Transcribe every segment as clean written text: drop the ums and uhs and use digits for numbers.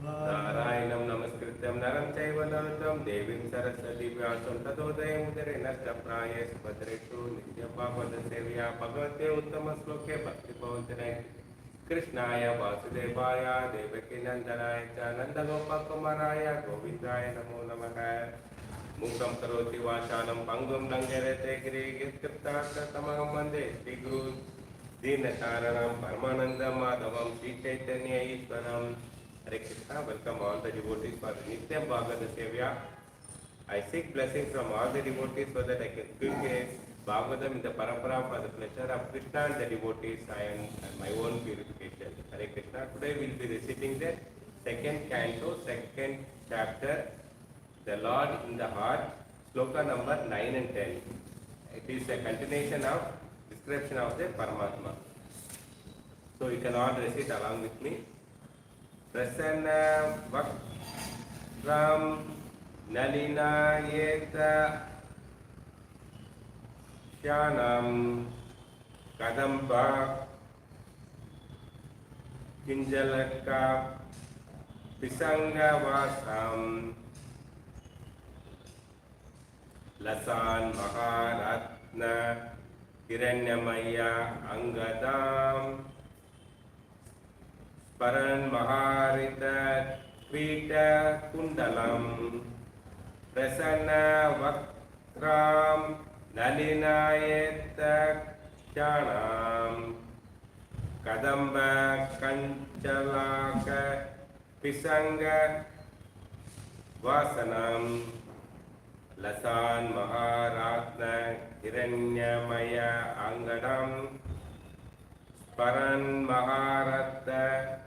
Narayanam namaskrityam naram chaiva narotam devim saraswati vyasam tato jayamudare nasta prayes padreshu nityapāpada sevya bhagavate uttama sloke bhakti bhavantane Krishnaya Vasudevaya Devaki Nandanaya cha Nandagopakumaraya Govindaya namo namaha Mukam karoti vasanam pangum langarete giri gitkirtaka tamaham vande Shri Guru Dinataranam Paramananda Madhavam Shri Chaitanya Ishwaram Hare Krishna, welcome all the devotees for the Nityam Bhagavata Sevya. I seek blessings from all the devotees so that I can quickly Bhagavatam in the parampara for the pleasure of Krishna and the devotees and my own purification. Hare Krishna. Today we will be reciting the second canto, second chapter, The Lord in the Heart, sloka number 9 and 10. It is a continuation of description of the Paramatma. So you can all recite along with me. Prasanna Vakram Nalinayeta Shyanam Kadamba Kinjalaka Pisangavasam Lasan Maharatna Hiranyamaya Angadam Paran Maharita Krita Kundalam Prasanna Vakram Nalinayeta Chanam Kadamba Kanchalaka Pisanga Vasanam Lasan Maharatna Hiranyamaya Angadam Paran Maharata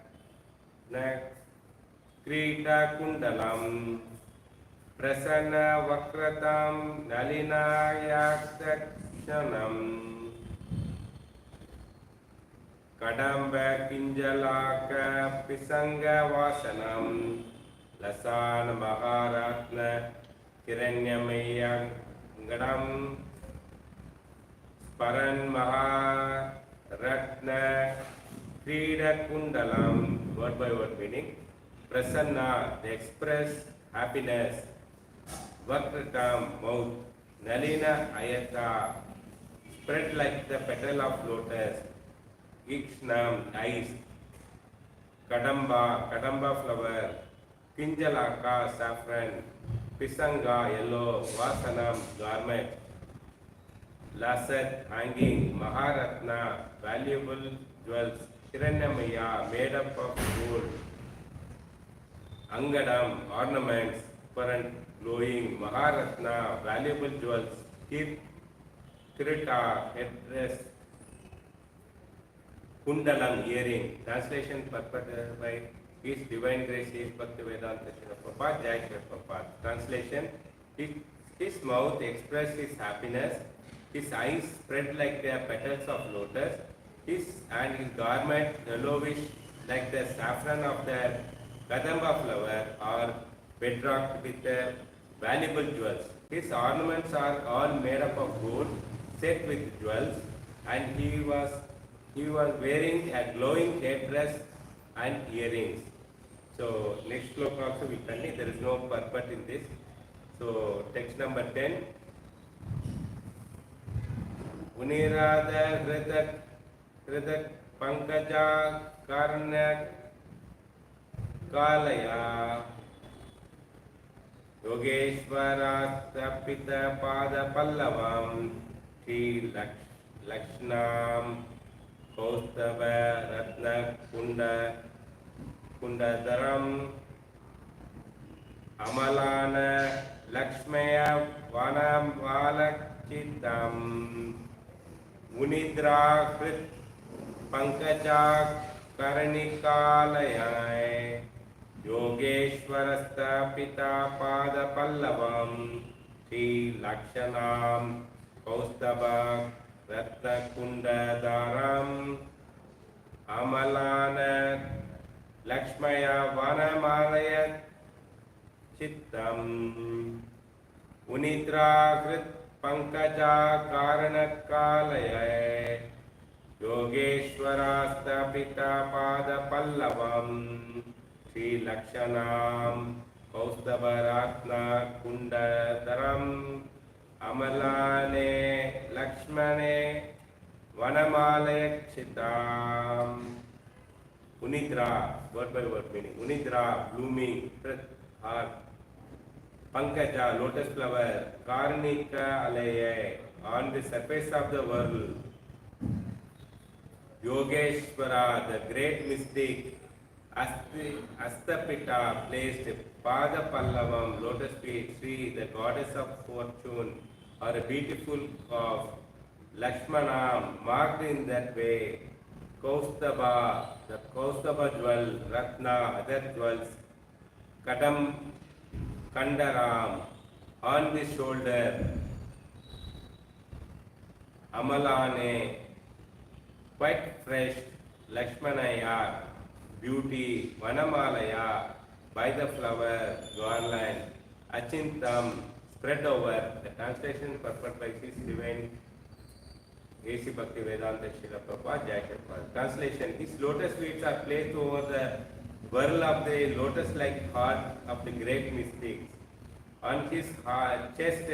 Krita Kundalam Prasanna Vakratam Nalinayaksanam Kadamba Kinjalaka Pisanga Vasanam Lasan Maharatna Hiranyamaya Gadam Paran Maharatna Krida Kundalam. Word by word meaning. Prasanna, the express happiness. Vakratam, mouth. Nalina Ayata, spread like the petal of lotus. Ikshnam, eyes. Kadamba, kadamba flower. Kinjalaka, saffron. Pisanga, yellow. Vasanam, garment. Lasat hanging, Maharatna, valuable jewels, Hiranyamaya, made up of gold, Angadam, ornaments, current glowing, Maharatna, valuable jewels, Kirita, headdress, Kundalam, earring. Translation purported by His Divine Grace, His Bhaktivedanta Srila Prabhupada, Jai Srila Prabhupada. Translation: his mouth expressed his happiness, his eyes spread like the petals of lotus, and his garment yellowish like the saffron of the kadamba flower, or bedrocked with valuable jewels. His ornaments are all made up of gold, set with jewels, and he was wearing a glowing headdress and earrings. So next sloka also we continue. There is no purport in this. So text number 10. Unirada hridak pankaja karnak kalaya Yogeshwara tapita pada pallavam Sri Lakshnam Kaustava Ratna Kundadaram Amalana Lakshmaya Vanam Valachitam Unidra Krit Pankaja Karanikalaya Yogeshwarasta Pita Pada Pallavam Sri Lakshanam Kaustava Ratna Kundadaram Amalana Lakshmaya Vanamalaya Chittam Unidra Krit Pankaja Karanakalaya Yogeshwarasta Pita Pada Pallavam Sri Lakshanam Kaustavaratna Kundadaram Amalane Lakshmane Vanamalaya Chitam. Unidra, word by word meaning. Unidra, blooming, or Pankaja, lotus flower, Karnika Alaya, on the surface of the world. Yogeshwara, the great mystic, Astapita, placed Pada Pallavam, lotus feet, Sri, the goddess of fortune, or a beautiful calf, Lakshmana, marked in that way, Kaustava, the Kaustava jewel, Ratna, other jewels, Kadam, Kandaram, on the shoulder, Amalane, quite fresh, Lakshmanaya, beauty, Vanamalaya, by the flower, garland, Achintam, spread over. The translation purport by His Divine A.C. Bhaktivedanta Srila Prabhupada, Jai Srila Prabhupada. Translation: His lotus feet are placed over the whirl of the lotus-like heart of the great mystics. On his chest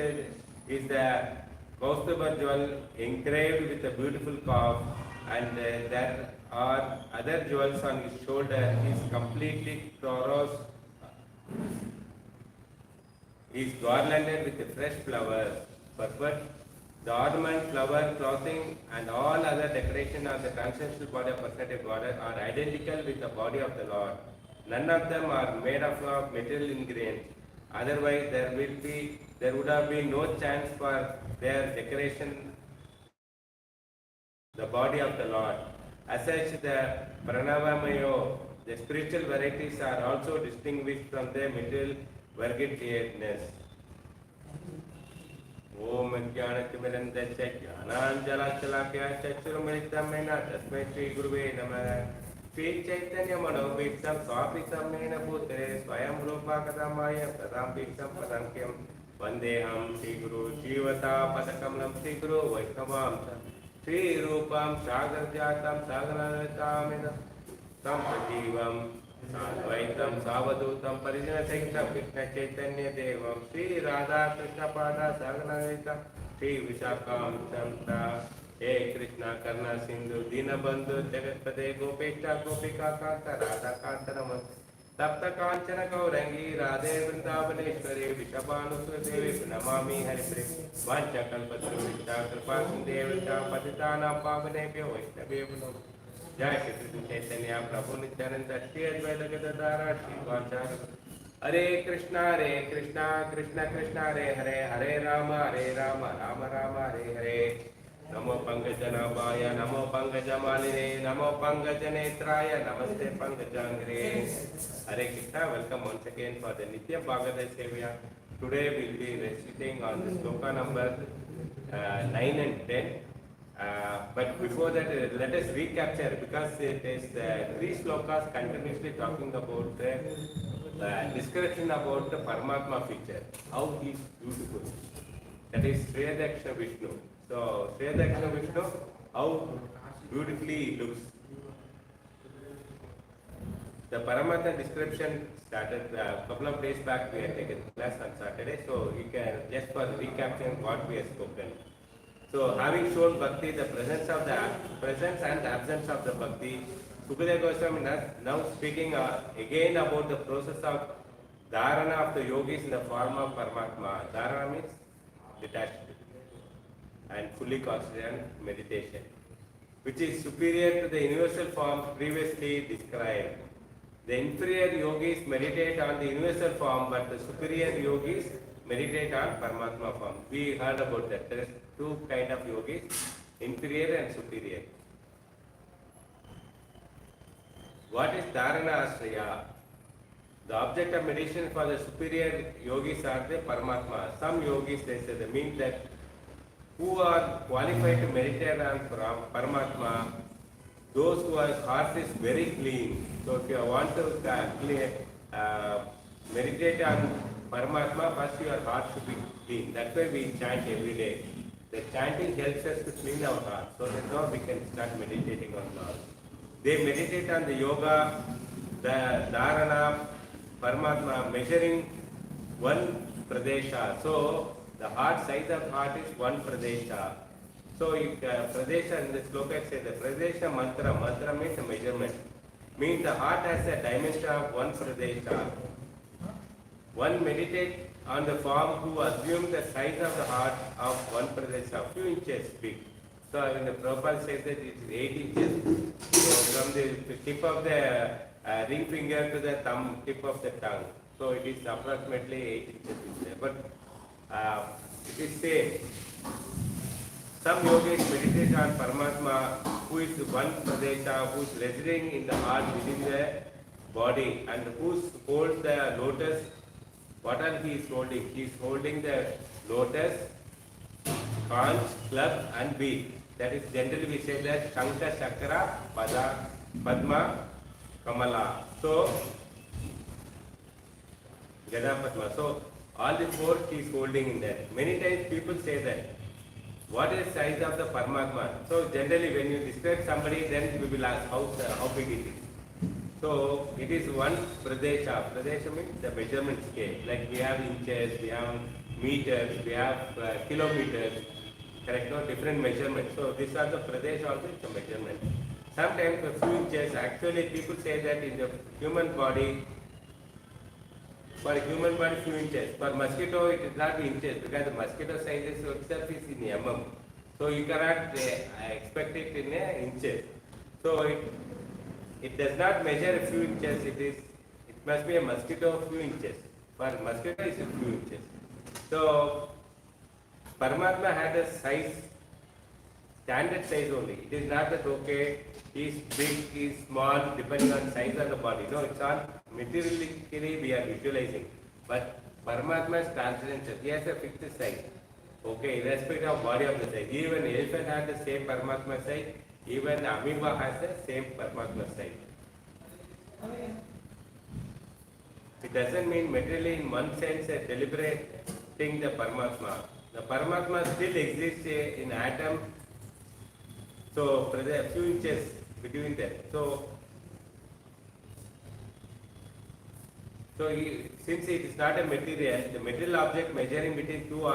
is the Kaustubha jewel engraved with a beautiful calf, and there are other jewels on his shoulder. He is completely Toros, is garlanded with fresh flowers. Purport: the ornament, flower, clothing, and all other decoration of the transcendental body of personality of God are identical with the body of the Lord. None of them are made of material ingredients. Otherwise, there would have been no chance for their decoration the body of the Lord. As such, the Pranavamayo, the spiritual varieties are also distinguished from their material variegateness. Om Jnanatimirandasya Jnananjalachalakya Chachurumritamena Tasmai Shri Guruve Namaha Shri Chaitanya Manobhiktam Swapitam Mena Bhutere Swayam Rupa Kadamaya Pradam Bhiktam Padankyam Vandeham Shri Guru Jivata Padakamanam Shri Guru Vaishnavam Shri Rupam Sagarjatam Sagaranatamena Sampajivam Sadvaitam Savadutam Parijana Sahitam Krishna Chaitanya Devam Sri Radha Krishna Pada Saganavita Sri Vishakam Samta He Krishna Karna Sindhu Dinabandhu Jagatpade Gopesha Gopika Kanta Radha Kanta Namas तप्त कांचन गौरंगी राधे वृंदावनेश्वरी वृषभानुसुदेवी नमामि हरिप्रिय वाञ्छाकल्पतरुभ्यश्च कृपा सिन्धुभ्यश्च पतितानां पावनेभ्यो वैष्णवेभ्यो नमः। जय श्री कृष्ण चैतन्य प्रभु नित्यानंद श्री अद्वैत गदाधर श्रीवासादि हरे कृष्णा कृष्णा कृष्णा हरे राम राम राम हरे हरे। नमो पंकजनाभाय नमो पंकजमालिने नमो पंकजनेत्राय नमस्ते पंकजांग्रे। Hare Krishna, welcome once again for the Nitya Bhagavata Sevya. Today we will be reciting on the sloka number 9 and 10. But before that, let us recapture because it is 3 slokas continuously talking about the description about the Paramatma feature, how he is beautiful. That is Sriadaksha Vishnu. So, Sriadaksha Vishnu, how beautifully he looks. The Paramatma description started a couple of days back. We had taken class on Saturday, so you can just for recapturing what we have spoken. So, having shown bhakti, the presence and absence of the bhakti, Sukadeva Goswami now speaking again about the process of dharana of the yogis in the form of Paramatma. Dharana means detached and fully concentrated meditation, which is superior to the universal form previously described. The inferior yogis meditate on the universal form, but the superior yogis meditate on Paramatma form. We heard about that. There is 2 kinds of yogis, inferior and superior. What is Dharana Ashraya? The object of meditation for the superior yogis are the Paramatma. Some yogis, they say, they mean that who are qualified to meditate on Paramatma, those whose heart is very clean. So if you want to meditate on Paramatma, first your heart should be clean. That's why we chant every day. The chanting helps us to clean our heart. So that now we can start meditating on Lord. They meditate on the yoga, the dharana, Paramatma, measuring 1 pradesha. So the heart size of heart is 1 pradesha. So if pradesha in the sloka says the pradesha mantra means a measurement. Means the heart has a dimension of 1 pradesha. One meditate on the form who assume the size of the heart of 1 pradesha, few inches big. So when the Prabhupada says that it is 8 inches, so from the tip of the ring finger to the tip of the tongue. So it is approximately 8 inches. But it is same. Some yogis meditate on Paramatma, who is 1 pradesha, who is residing in the heart within the body, and who holds the lotus. What are he is holding? He is holding the lotus, conch, club, and bead. That is generally we say that Shankha, Chakra, Padma, Kamala. So Gada Padma. So all the 4 he is holding in that. Many times people say that. What is the size of the Paramatma? So generally when you describe somebody, then we will ask how big it is. So it is 1 pradesha. Pradesha means the measurement scale. Like we have inches, we have meters, we have kilometers. Correct? No, different measurements. So these are the pradesha also, it's a measurement. Sometimes a few inches. Actually people say that in the human body, for human body few inches. For mosquito it is not inches because the mosquito size itself is in mm. So you cannot expect it in inches. So it does not measure a few inches. It must be a mosquito of few inches. For mosquito is a few inches. So Paramatma had a size, standard size only. It is not that okay, he is big, he is small, depending on size of the body. No, it's all materially we are visualizing. But Paramatma is transcendental. He has a fixed size. Okay, irrespective of body of the size. Even elephant has the same Paramatma size. Even amoeba has the same Paramatma size. It doesn't mean materially in one sense a deliberate thing the Paramatma. The Paramatma still exists in atom. So there are few inches between them. So since it is not a material, the material object measuring between 2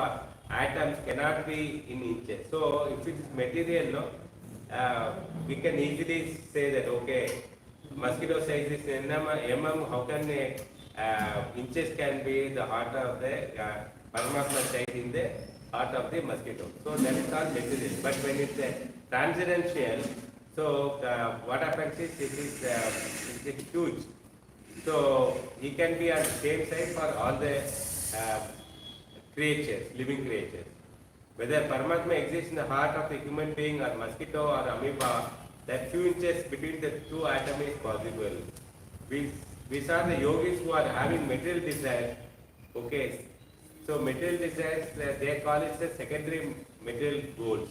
atoms cannot be in inches. So if it is material, we can easily say that okay, Mosquito size is mm. How can inches can be the heart of the Paramatma size in the heart of the mosquito. So that is called material. But when it's transcendental, so what happens is it is huge. So he can be on the same side for all the creatures, living creatures. Whether Paramatma exists in the heart of a human being or mosquito or amoeba, that few inches between the two atoms is possible. We saw the yogis who are having material desires. Okay, so material desires, they call it the secondary material goals.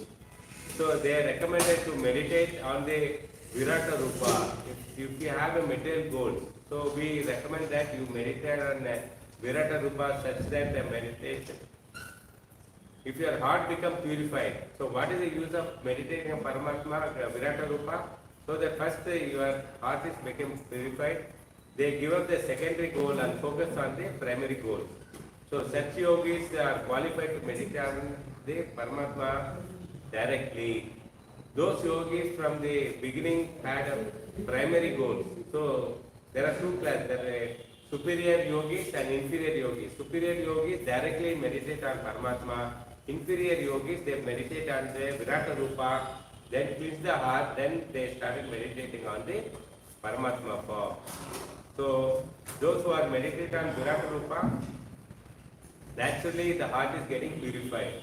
So they are recommended to meditate on the Virata Rupa. If you have a material goal, so we recommend that you meditate on Virata Rupa such that the meditation. If your heart becomes purified, so what is the use of meditating on Paramatma, Virata Rupa? So that first your heart is become purified. They give up the secondary goal and focus on the primary goal. So such yogis are qualified to meditate on the Paramatma directly. Those yogis from the beginning had a primary goal. So there are two classes. There are superior yogis and inferior yogis. Superior yogis directly meditate on Paramatma. Inferior yogis, they meditate on the Virata Rupa, then cleanse the heart, then they started meditating on the Paramatma form. So those who are meditating on Virata Rupa, naturally the heart is getting purified.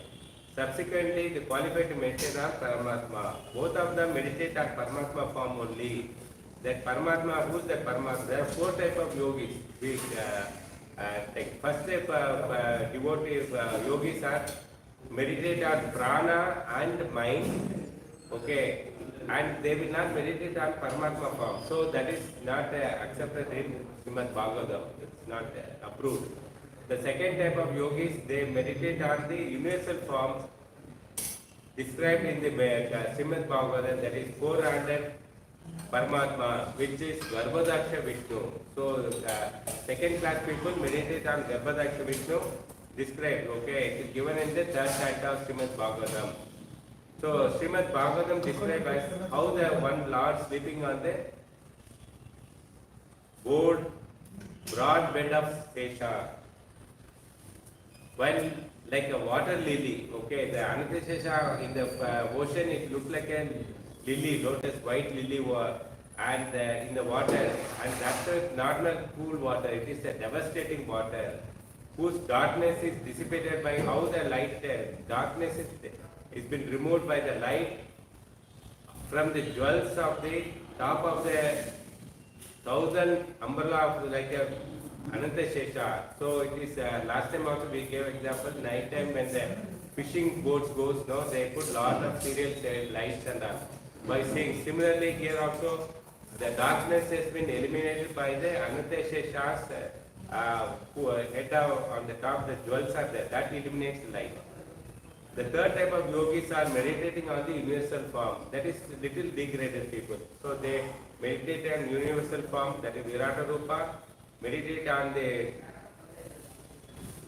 Subsequently, they qualify to meditate on Paramatma. Both of them meditate on Paramatma form only. That Paramatma, who is that Paramatma? There are four types of yogis. First type of devotee yogis are meditate on prana and mind, okay, and they will not meditate on Paramatma form. So that is not accepted in Srimad Bhagavatam. It's not approved. The second type of yogis, they meditate on the universal forms described in the Srimad Bhagavatam, that is 400 Paramatma, which is Garbhadaksha Vishnu. So second class people meditate on Garbhadaksha Vishnu described, okay, it is given in the third canto of Srimad Bhagavatam. So Srimad Bhagavatam describes as how the one Lord sleeping on the broad bed of Sesha. While like a water lily, okay, the Anantashesha in the ocean, it looks like a lily, lotus, white lily, and in the water, and that's not a cool water, it is a devastating water, whose darkness is dissipated by how the light, darkness is been removed by the light from the jewels of the top of the 1,000 umbrella of like a Anantashesha. So it is, last time also we gave example, night time when the fishing boats goes, no, they put lot of serial lights and all. By saying, similarly here also, the darkness has been eliminated by the Anantashesha's head on the top, the jewels are there, that eliminates the light. The third type of yogis are meditating on the universal form, that is little degraded people. So they meditate on universal form, that is Virata Rupa, meditate on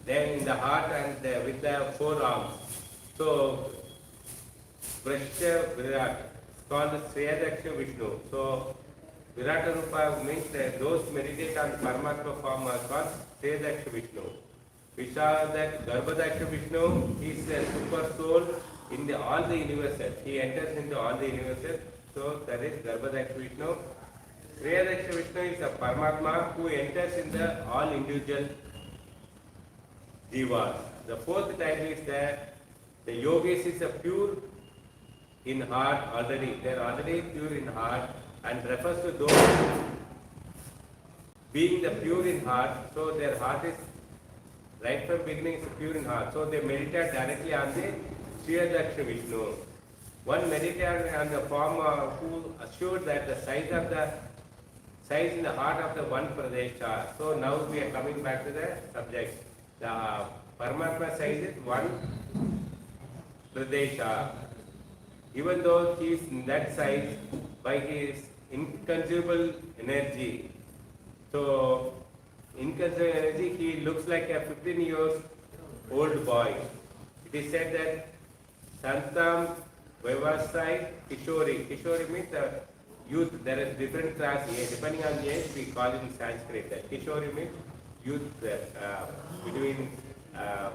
then in the heart and with the forearms. So Prashya Virat, called Sriyadaksha Vishnu. So Virata Rupa means that those meditate on Paramatma form are called Sriyadaksha Vishnu. We saw that Garbhadaksha Vishnu is a super soul in all the universes. He enters into all the universes. So that is Garbhadaksha Vishnu. Sriyadaksha Vishnu is a Paramatma who enters in all individual jivas. The fourth type is that the yogis is a pure in heart already. They are already pure in heart and refers to those being the pure in heart. So their heart is right from beginning is pure in heart. So they meditate directly on the Sriyadaksha Vishnu. One meditator on the form who assured that the size in the heart of the one Pradesha. So now we are coming back to the subject. The Paramatma size is one Pradesha. Even though he is in that size by his inconceivable energy. So inconceivable energy, he looks like a 15 years old boy. It is said that Santam Vivasai Kishori. Kishori means youth, there is different class age. Depending on the age, we call it in Sanskrit. Kishori means youth between uh,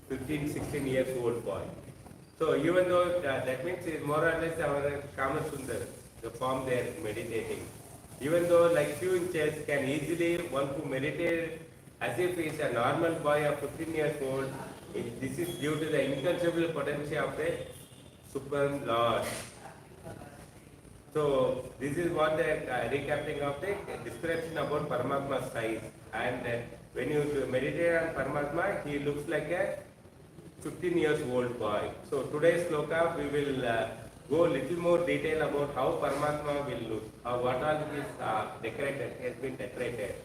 15, 16 years old boy. So even though that means it's more or less our Kama Sundar, the form they are meditating. Even though like few inches can easily one who meditate as if he is a normal boy of 15 years old, this is due to the inconceivable potential of the Supreme Lord. So this is what the recapping of the description about Paramatma's size. And when you meditate on Paramatma, he looks like a 15 years old boy. So today's sloka we will go little more detail about how Paramatma will look, what all is decorated, has been decorated.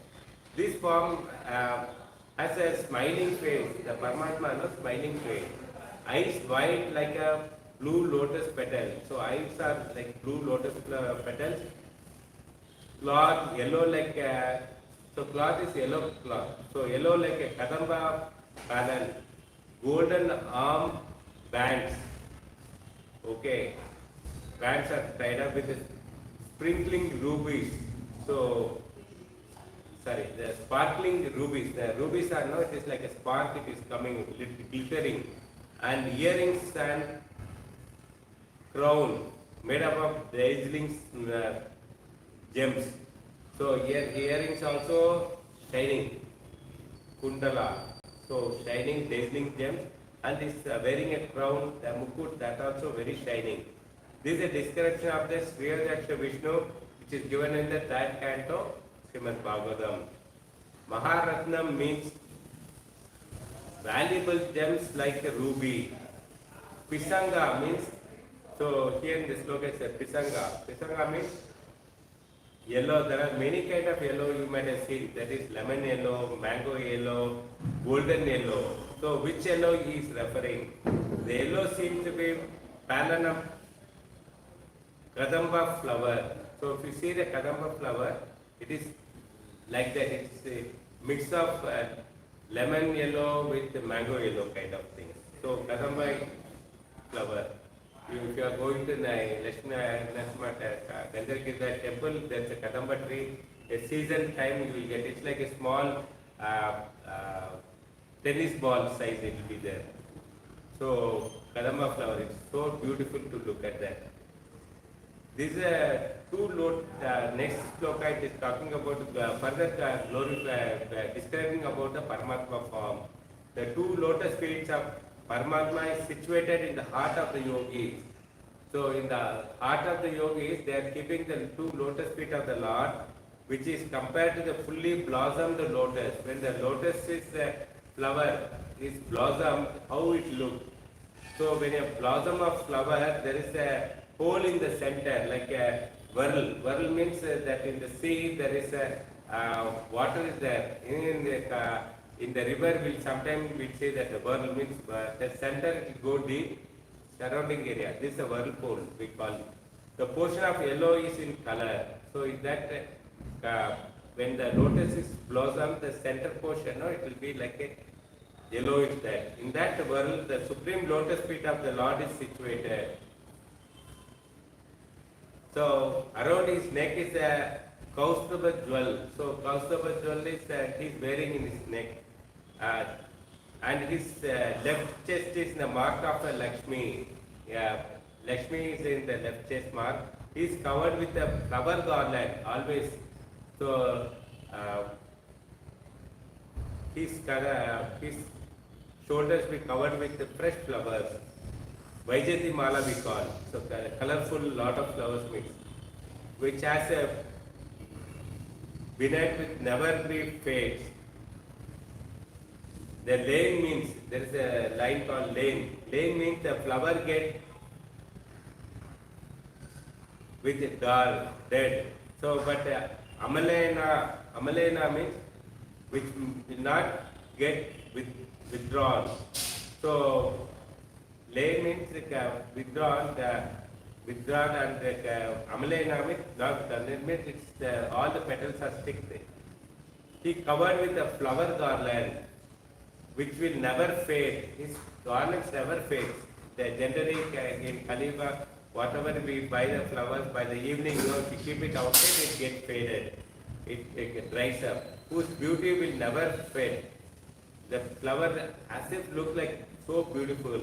This form has a smiling face. The Paramatma has a smiling face. Eyes white like a blue lotus petal. So eyes are like blue lotus petals. Cloth yellow like so cloth is yellow cloth. So yellow like a kadamba panel. Golden arm bands. Okay. Bands are tied up with sprinkling rubies. So sorry, the sparkling rubies. The rubies are no, it is like a spark, it is coming, glittering. And earrings and crown made up of dazzling gems. So earrings also shining, kundala. So shining, dazzling gems, and this wearing a crown, the mukut, that also very shining. This is a description of the Sriyaksha Vishnu, which is given in the third canto, Srimad Bhagavatam. Maharatnam means valuable gems like a ruby. Pisanga means, so here in this sloka it says Pisanga. Pisanga means yellow. There are many kind of yellow you might have seen. That is lemon yellow, mango yellow, golden yellow. So which yellow he is referring? The yellow seems to be Palanam Kadamba flower. So if you see the Kadamba flower, it is like that. It's a mix of lemon yellow with mango yellow kind of thing. So Kadamba flower. If you are going to Lakshmi Gandhargirda temple, there's a Kadamba tree. A season time you will get. It's like a small tennis ball size. It will be there. So Kadamba flower. It's so beautiful to look at that. This is a next sloka. It is talking about further describing about the Paramatma form. The two lotus feet of Paramatma is situated in the heart of the yogis. So in the heart of the yogis, they are keeping the two lotus feet of the Lord, which is compared to the fully blossomed lotus. When the lotus is flower is blossomed, how it looks. So when a blossom of flower, there is a hole in the center, like a whirl. Whirl means that in the sea there is a water is there. In the river, sometimes we say that the whirl means the center will go deep, surrounding area. This is a whirlpool, we call it. The portion of yellow is in color. So in that, when the lotus is blossomed, the center portion, it will be like a yellowish there. In that whirl, the supreme lotus feet of the Lord is situated. So around his neck is a Kaustubha jewel. So Kaustubha jewel is he is wearing in his neck. And his left chest is the mark of a Lakshmi. Lakshmi is in the left chest mark. He is covered with a flower garland always. So his shoulders be covered with the fresh flowers. Vaijati Mala we call. So colorful lot of flowers mixed, which has a binette with never be fades. The lane means, there is a line called lane. Lane means the flower get with a dull, dead. So, but Amalena means which will not get withdrawn. So, lane means withdrawn, and Amalena means not done. It means all the petals are stick there. He covered with a flower garland, which will never fade. His garments never fade. Generally in Kaliva, whatever we buy the flowers, by the evening, if we keep it outside, it gets faded. It dries up. Whose beauty will never fade. The flower as if look like so beautiful.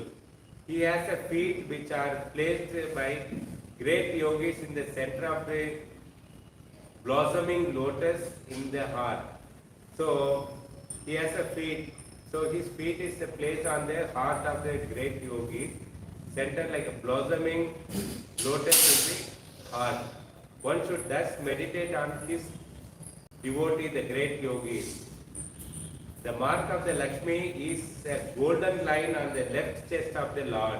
He has a feet which are placed by great yogis in the center of the blossoming lotus in the heart. So he has a feet. So his feet is placed on the heart of the great yogi, center like a blossoming lotus in the heart. One should thus meditate on his devotee, the great yogi. The mark of the Lakshmi is a golden line on the left chest of the Lord.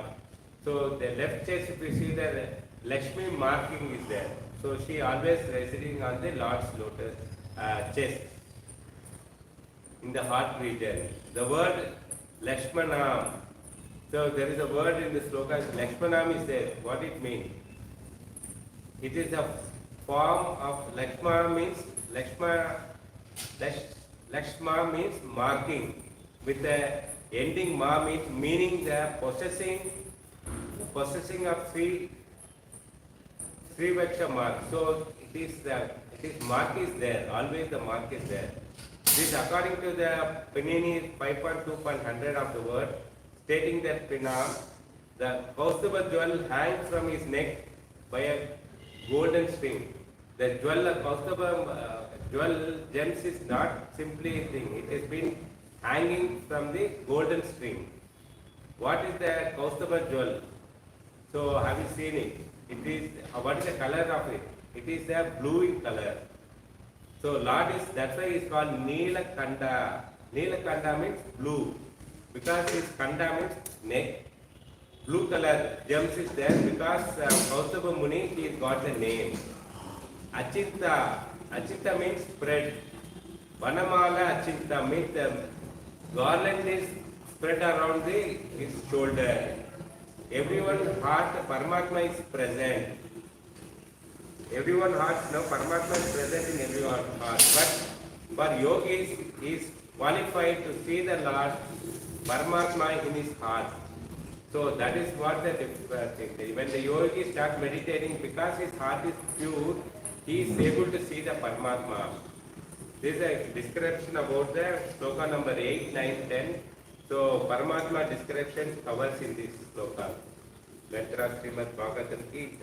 So the left chest, if you see the Lakshmi marking is there. So she always residing on the Lord's lotus chest in the heart region. The word Lakshmanam. So there is a word in the sloka, Lakshmanam is there. What it means? It is a form of Lakshma means Lakshma means marking. With the ending ma means meaning the possessing of Sri Vaksha mark. So it is mark is there, always the mark is there. This according to the Panini 5.2.100 of the word, stating that Pinam, the Kaustubha jewel hangs from his neck by a golden string. The jewel of Kaustubha jewel gems is not simply a thing, it has been hanging from the golden string. What is the Kaustubha jewel? So have you seen it? It is, what is the color of it? It is a blue in color. So Lord is, that's why he is called Neelakanda. Neelakanda means blue. Because his Kanda means neck. Blue color gems is there because Kaustubha Muni, he has got the name. Achinta. Achinta means spread. Vanamala Achinta means the garland is spread around his shoulder. Everyone's heart, Paramatma is present. Everyone's heart, no, Paramatma is present in everyone's heart. But for yogis, he is qualified to see the Lord, Paramatma in his heart. So that is what the thing. When the yogi starts meditating, because his heart is pure, he is able to see the Paramatma. This is a description about the sloka number 8, 9, 10. So Paramatma description covers in this sloka. Srimad Bhagavatam ki